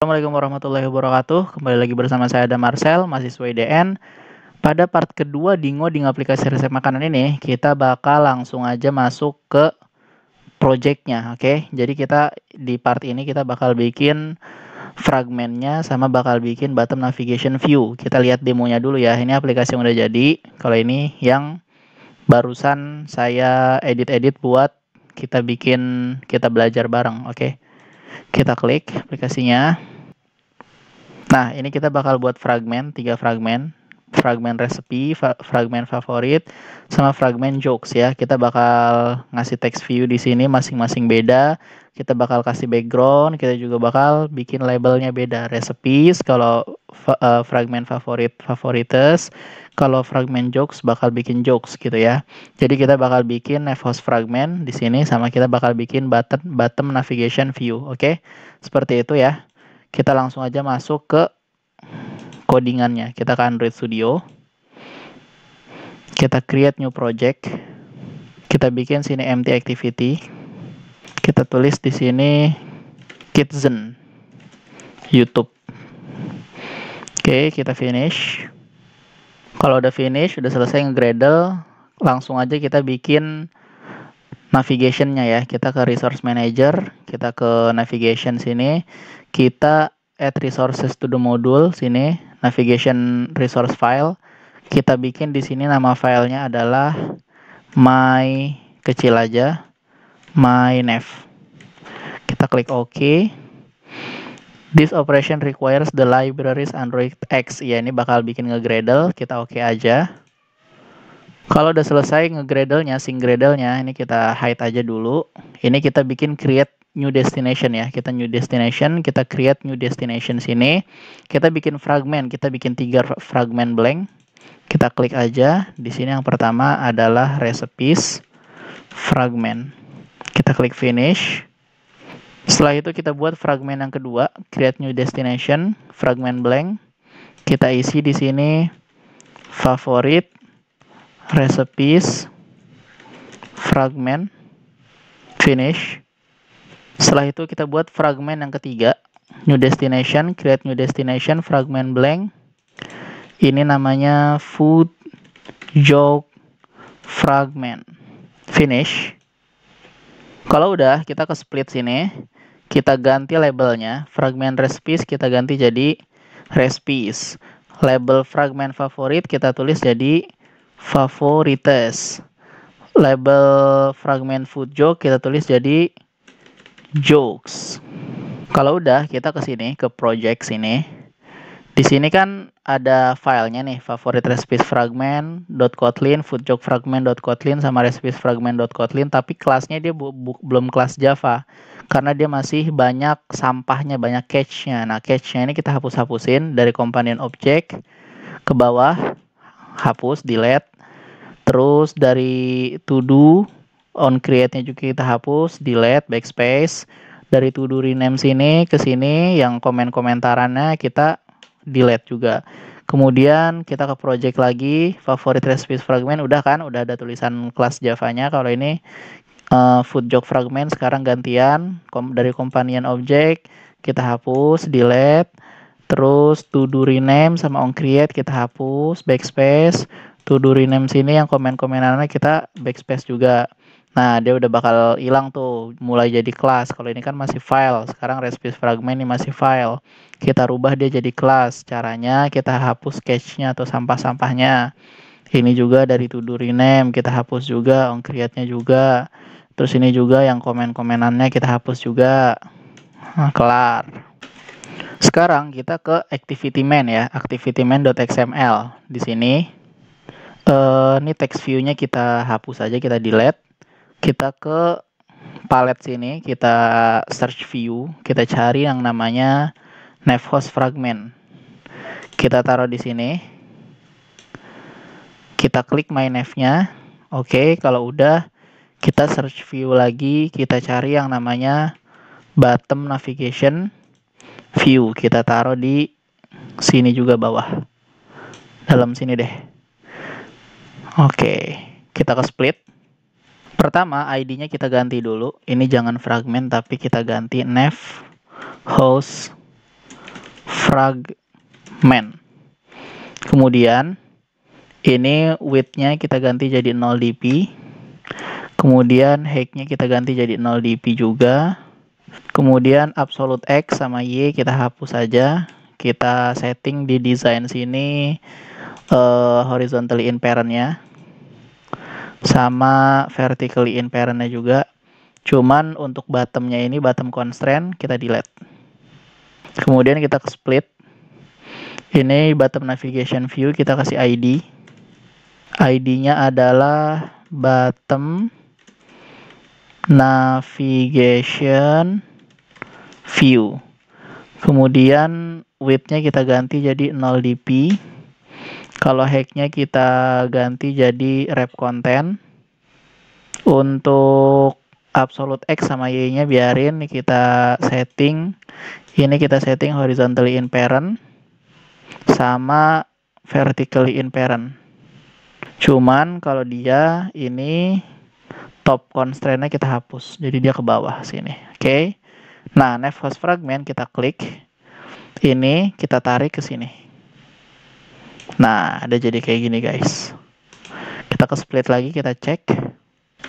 Assalamualaikum warahmatullahi wabarakatuh. Kembali lagi bersama saya Adam Marcel, mahasiswa IDN. Pada part kedua di ngoding aplikasi resep makanan ini, kita bakal langsung aja masuk ke projectnya, oke? Jadi kita di part ini kita bakal bikin fragmennya sama bakal bikin bottom navigation view. Kita lihat demonya dulu ya. Ini aplikasi yang udah jadi. Kalau ini yang barusan saya edit-edit buat kita belajar bareng, oke? Kita klik aplikasinya. Nah, ini kita bakal buat fragmen, 3 fragmen. Fragmen recipe, fragmen favorit, sama fragmen jokes ya. Kita bakal ngasih text view di sini masing-masing beda. Kita bakal kasih background, kita juga bakal bikin labelnya beda. Recipes kalau fragmen favorites, kalau fragmen jokes bakal bikin jokes gitu ya. Jadi kita bakal bikin navhost fragment di sini sama kita bakal bikin bottom navigation view, oke? Seperti itu ya. Kita langsung aja masuk ke codingannya. Kita ke Android Studio. Kita create new project. Kita bikin sini empty activity. Kita tulis di sini Kidzzen YouTube. Oke, kita finish. Kalau udah finish, udah selesai nge-gradle, langsung aja kita bikin navigation-nya ya. Kita ke resource manager, kita ke navigation sini, kita add resources to the module sini, navigation resource file. Kita bikin di sini nama filenya adalah my kecil aja, my nav. Kita klik OK. This operation requires the libraries Android X. Ya, ini bakal bikin nge-gradle, kita OK aja. Kalau udah selesai nge-gradle-nya, sync gradle-nya, ini kita hide aja dulu. Ini kita bikin create new destination ya. Kita new destination, kita create new destination sini. Kita bikin fragment, kita bikin 3 fragment blank. Kita klik aja. Di sini yang pertama adalah recipes fragment. Kita klik finish. Setelah itu kita buat fragment yang kedua, create new destination, fragment blank. Kita isi di sini favorit recipes fragment finish. Setelah itu kita buat fragment yang ketiga, new destination, create new destination, fragment blank. Ini namanya food joke fragment finish. Kalau udah, kita ke split sini, kita ganti labelnya, fragment recipes kita ganti jadi recipes. Label fragment favorit kita tulis jadi favorites. Label fragment food joke kita tulis jadi jokes. Kalau udah, kita ke sini, ke project sini. Di sini kan ada filenya nih, favorit recipes fragment.kotlin, food joke fragment.kotlin sama recipes fragment.kotlin, tapi kelasnya dia belum kelas Java karena dia masih banyak sampahnya, banyak cache-nya. Nah, cache-nya ini kita hapus-hapusin dari companion object ke bawah, hapus, delete. Terus dari to do on create-nya juga kita hapus, delete, backspace. Dari to do rename sini ke sini yang komen-komentarannya kita delete juga. Kemudian kita ke project lagi, favorite recipes fragment udah kan, udah ada tulisan kelas Java-nya. Kalau ini food joke fragment sekarang gantian dari companion object kita hapus, delete. Terus to do rename sama on create kita hapus, backspace. To do rename sini yang komen-komenannya kita backspace juga. Nah, dia udah bakal hilang tuh, mulai jadi kelas. Kalau ini kan masih file, sekarang recipes fragment ini masih file. Kita rubah dia jadi kelas. Caranya kita hapus cache-nya atau sampah-sampahnya. Ini juga dari to do rename kita hapus juga, on create-nya juga. Terus ini juga yang komen-komenannya kita hapus juga. Nah, kelar. Sekarang kita ke activity main ya, activity main.xml. Di sini ini text view-nya kita hapus aja, kita delete. Kita ke palette sini, kita search view, kita cari yang namanya navhost fragment. Kita taruh di sini. Kita klik my nav-nya. Oke, kalau udah kita search view lagi, kita cari yang namanya bottom navigation view. Kita taruh di sini juga bawah. Dalam sini deh. Oke, kita ke split. Pertama, ID-nya kita ganti dulu. Ini jangan fragment, tapi kita ganti nav host fragment. Kemudian ini width-nya kita ganti jadi 0 dp. Kemudian height-nya kita ganti jadi 0 dp juga. Kemudian absolute X sama Y kita hapus saja. Kita setting di design sini horizontally inparent-nya sama vertically inparent-nya juga. Cuman untuk bottom-nya ini, bottom constraint, kita delete. Kemudian kita ke split. Ini bottom navigation view, kita kasih ID. ID-nya adalah bottom navigation view. Kemudian width-nya kita ganti jadi 0 dp. Kalau height-nya kita ganti jadi wrap content. Untuk absolute X sama Y-nya biarin kita setting. Ini kita setting horizontally inparent sama vertically inparent. Cuman kalau dia ini top constraint-nya kita hapus. Jadi dia ke bawah sini. Oke. Nah, nav host fragment kita klik. Ini kita tarik ke sini. Nah, ada jadi kayak gini, guys. Kita ke split lagi, kita cek.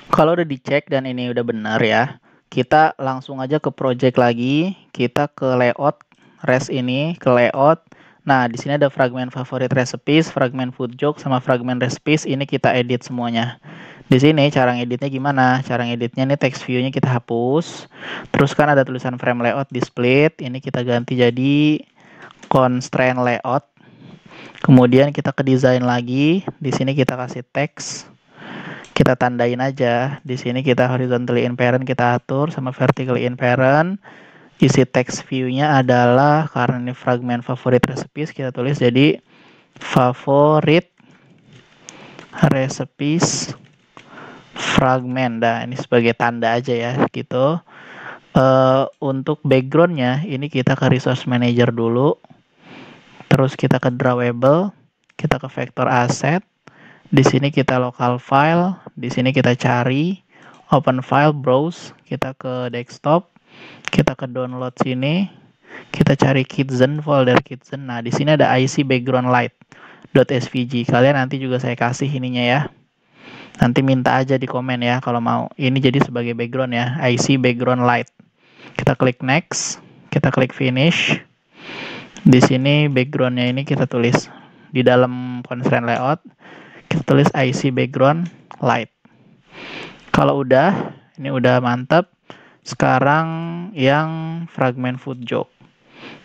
Kalau udah dicek dan ini udah benar ya, kita langsung aja ke project lagi. Kita ke layout, res ini, ke layout. Nah, di sini ada fragment favorite recipes, fragment food joke, sama fragment recipes. Ini kita edit semuanya. Di sini cara ngeditnya gimana? Cara ngeditnya nih text view-nya kita hapus. Terus kan ada tulisan frame layout di split. Ini kita ganti jadi constraint layout. Kemudian kita ke design lagi. Di sini kita kasih text. Kita tandain aja. Di sini kita horizontally inparent kita atur sama vertically inparent. Isi text view-nya adalah, karena ini fragment favorite recipes, kita tulis jadi favorite recipes fragment. Nah, ini sebagai tanda aja ya gitu. Untuk background-nya ini kita ke resource manager dulu. Terus kita ke drawable, kita ke vector asset. Di sini kita local file, di sini kita cari open file, browse, kita ke desktop, kita ke download sini, kita cari Kitzen, folder Kitzen. Nah, di sini ada IC background light.svg. Kalian nanti juga saya kasih ininya ya. Nanti minta aja di komen ya kalau mau. Ini jadi sebagai background ya, IC background light. Kita klik next, kita klik finish. Di sini backgroundnya ini kita tulis di dalam constraint layout. Kita tulis IC background light. Kalau udah, ini udah mantap. Sekarang yang fragment food joke.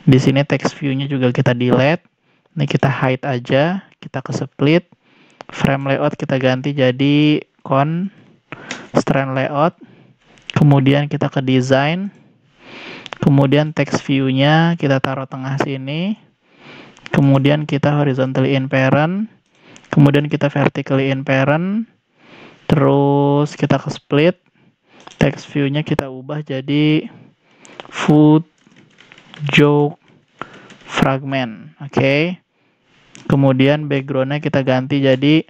Di sini text view-nya juga kita delete. Ini kita hide aja. Kita ke split. Frame layout kita ganti jadi constraint layout. Kemudian kita ke design. Kemudian text view-nya kita taruh tengah sini. Kemudian kita horizontally inparent. Kemudian kita vertically inparent. Terus kita ke split. Text view-nya kita ubah jadi food joke fragment. Oke. Kemudian background-nya kita ganti jadi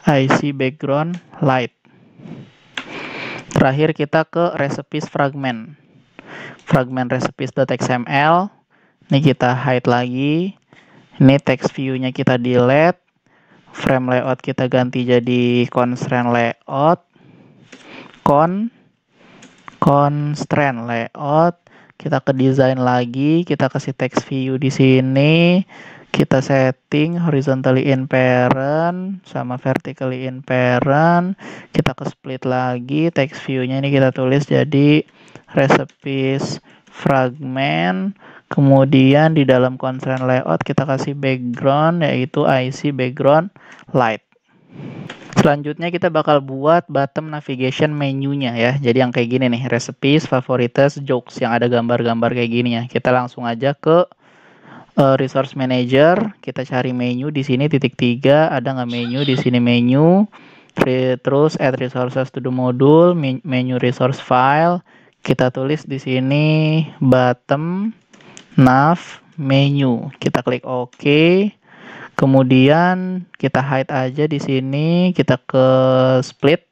IC background light. Terakhir kita ke recipes fragment. Fragment recipes.xml. Ini kita hide lagi. Ini text view-nya kita delete. Frame layout kita ganti jadi constraint layout. Constraint layout. Kita ke design lagi, kita kasih text view di sini. Kita setting horizontally inparent sama vertically inparent. Kita ke split lagi, text view-nya ini kita tulis jadi recipes fragment. Kemudian di dalam constraint layout kita kasih background yaitu IC background light. Selanjutnya kita bakal buat bottom navigation menunya ya. Jadi yang kayak gini nih, recipes, favorites, jokes yang ada gambar-gambar kayak gini ya. Kita langsung aja ke resource manager, kita cari menu di sini ×3, ada nggak menu di sini menu. Terus add resources to the module, menu resource file. Kita tulis di sini bottom nav menu. Kita klik OK. Kemudian kita hide aja di sini, kita ke split.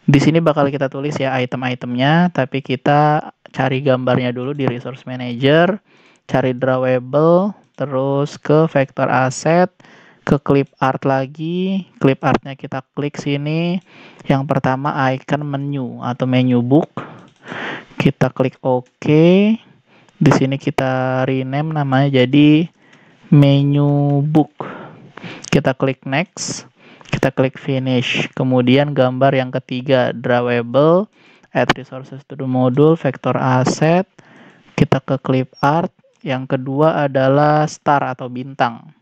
Di sini bakal kita tulis ya item-itemnya, tapi kita cari gambarnya dulu di resource manager, cari drawable, terus ke vektor asset, ke clip art lagi. Clip artnya kita klik sini. Yang pertama icon menu atau menu book. Kita klik OK. Di sini kita rename namanya jadi menu book. Kita klik next. Kita klik finish. Kemudian gambar yang ketiga drawable, add resources to the module, vector asset. Kita ke clip art. Yang kedua adalah star atau bintang.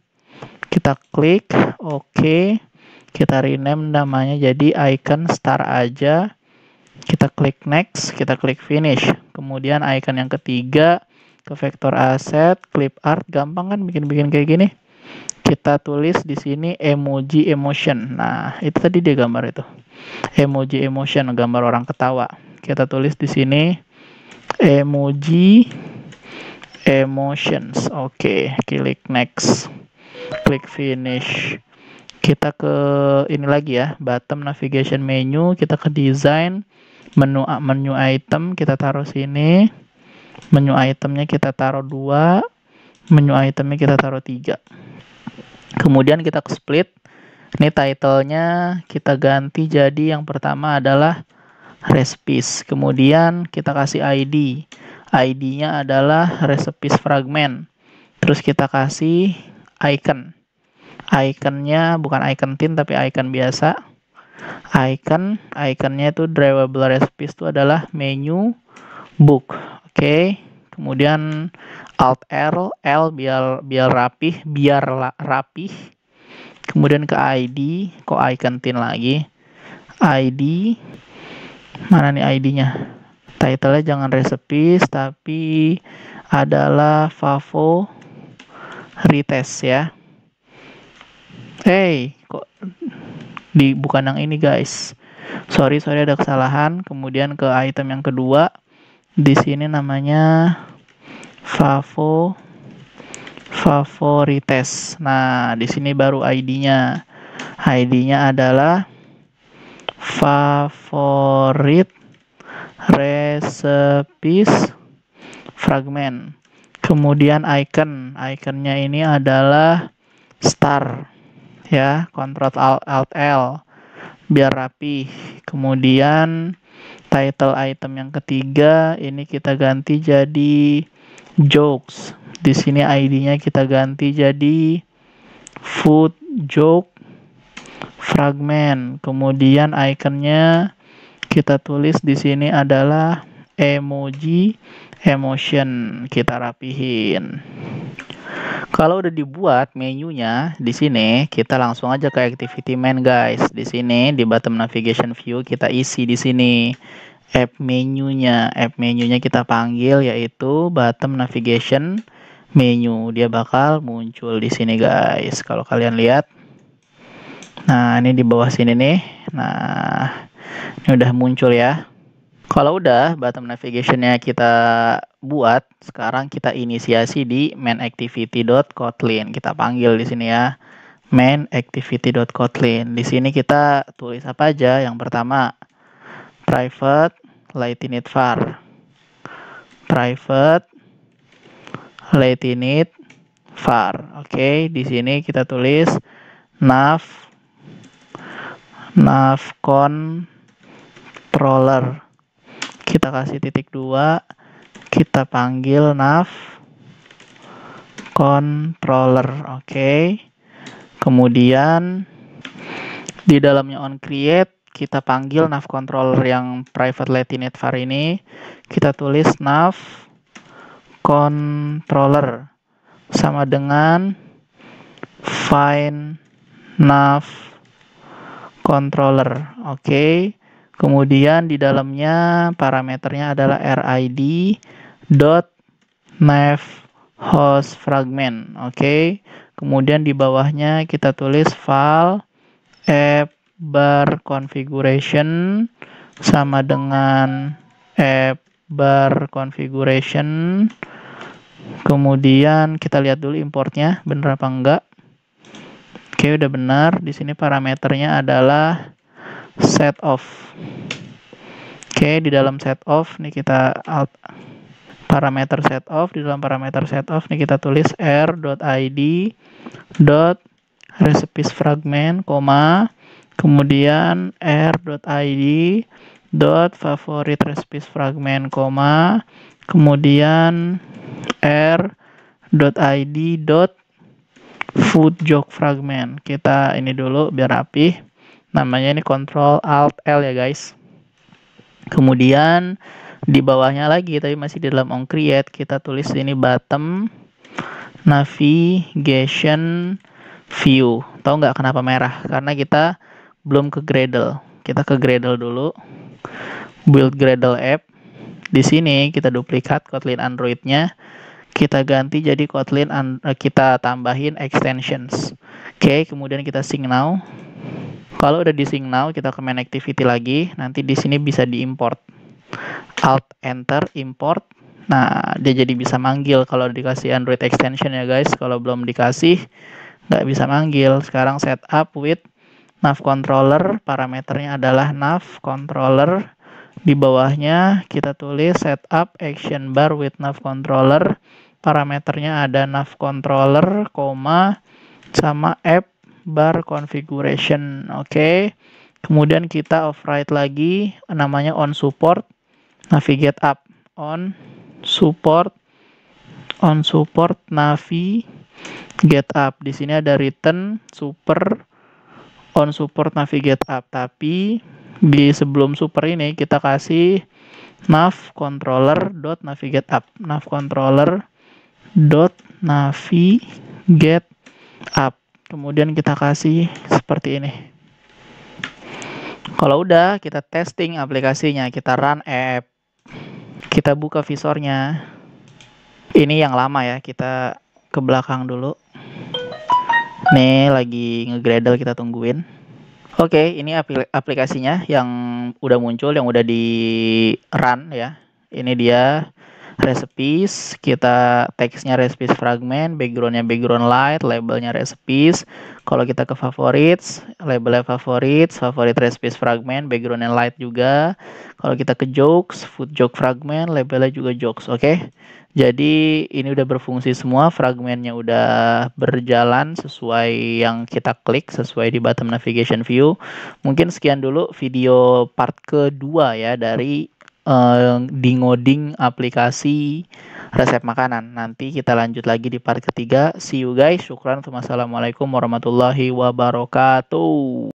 Kita klik OK. Kita rename namanya jadi icon star aja. Kita klik next. Kita klik finish. Kemudian icon yang ketiga ke vektor asset, clip art, gampang kan bikin-bikin kayak gini. Kita tulis di sini emoji emotion. Nah, itu tadi dia gambar itu. Emoji emotion, gambar orang ketawa. Kita tulis di sini emoji emotions. Oke, klik next. Klik finish. Kita ke ini lagi ya, bottom navigation menu, kita ke design, menu item kita taruh sini. Menu itemnya kita taruh 2, menu itemnya kita taruh 3. Kemudian kita ke split. Ini title-nya kita ganti jadi yang pertama adalah recipes. Kemudian kita kasih ID. ID-nya adalah recipes fragment. Terus kita kasih icon. Iconnya bukan icon tin tapi icon biasa. Iconnya itu drawable recipes itu adalah menu book. Oke. Kemudian Alt L biar rapih, Kemudian ke ID, kok icon tin lagi. ID mana nih ID-nya? Title-nya jangan recipes tapi adalah favorites ya. Hey, kok bukan yang ini guys. Sorry ada kesalahan. Kemudian ke item yang kedua. Di sini namanya favorites. Nah, di sini baru ID-nya. ID-nya adalah favorit recipes fragment. Kemudian iconnya ini adalah star ya, Ctrl Alt L biar rapi. Kemudian title item yang ketiga ini kita ganti jadi jokes. Di sini ID-nya kita ganti jadi food joke fragment. Kemudian iconnya kita tulis di sini adalah emoji emotion. Kita rapihin. Kalau udah dibuat menunya di sini, kita langsung aja ke activity main guys. Di sini di bottom navigation view kita isi di sini app menunya. App menunya kita panggil yaitu bottom navigation menu. Dia bakal muncul di sini guys. Kalau kalian lihat. Nah, ini di bawah sini nih. Nah, ini udah muncul ya. Kalau udah bottom navigation-nya kita buat, sekarang kita inisiasi di main-activity.kotlin. Kita panggil di sini ya, main-activity.kotlin. Di sini kita tulis apa aja? Yang pertama, private latinate var. Private latinate var. Oke, di sini kita tulis nav controller. Kita kasih titik 2, kita panggil nav controller. Oke. Kemudian di dalamnya on create kita panggil nav controller yang private latinate var ini. Kita tulis nav controller sama dengan find nav controller. Oke. Kemudian di dalamnya parameternya adalah rid.navHostFragment. Oke. Kemudian di bawahnya kita tulis file app bar configuration sama dengan app bar configuration. Kemudian kita lihat dulu importnya bener apa enggak. Oke, udah benar. Di sini parameternya adalah set off. Oke, di dalam set off nih kita parameter set off. Di dalam parameter set off nih kita tulis r.id recipes fragment, kemudian r.id favorite recipes fragment, kemudian r.id food joke fragment. Kita ini dulu biar rapi. Namanya ini Ctrl Alt L ya guys. Kemudian di bawahnya lagi tapi masih di dalam onCreate, kita tulis ini bottom navigation view. Tahu nggak kenapa merah? Karena kita belum ke Gradle. Kita ke Gradle dulu. Build Gradle app. Di sini kita duplikat Kotlin Android-nya. Kita ganti jadi Kotlin, kita tambahin extensions. Oke, kemudian kita sync now. Kalau udah di sync now, kita ke main activity lagi. Nanti di sini bisa diimport. Alt Enter import. Nah, dia jadi bisa manggil kalau dikasih Android extension ya guys. Kalau belum dikasih, nggak bisa manggil. Sekarang setup with nav controller. Parameternya adalah nav controller. Di bawahnya kita tulis setup action bar with nav controller. Parameternya ada nav controller, sama app bar configuration. Oke. Kemudian kita override lagi, namanya on support, navigate up, on support navigate up. Di sini ada return super on support navigate up, tapi di sebelum super ini kita kasih nav controller dot navigate up, nav controller dot navigate up. Kemudian kita kasih seperti ini. Kalau udah, kita testing aplikasinya, kita run app, kita buka visornya. Ini yang lama ya, kita ke belakang dulu. Nih lagi nge-Gradle, kita tungguin. Oke, ini aplikasinya yang udah muncul, yang udah di run ya. Ini dia recipes, kita teksnya recipes fragment, backgroundnya background light, labelnya recipes. Kalau kita ke favorites, labelnya favorites, favorite recipes fragment, backgroundnya light juga. Kalau kita ke jokes, food joke fragment, labelnya juga jokes. Oke. Jadi ini udah berfungsi semua, fragmentnya udah berjalan sesuai yang kita klik, sesuai di bottom navigation view. Mungkin sekian dulu video part kedua ya dari ngoding aplikasi resep makanan. Nanti kita lanjut lagi di part ketiga. See you guys. Syukran. Wassalamualaikum warahmatullahi wabarakatuh.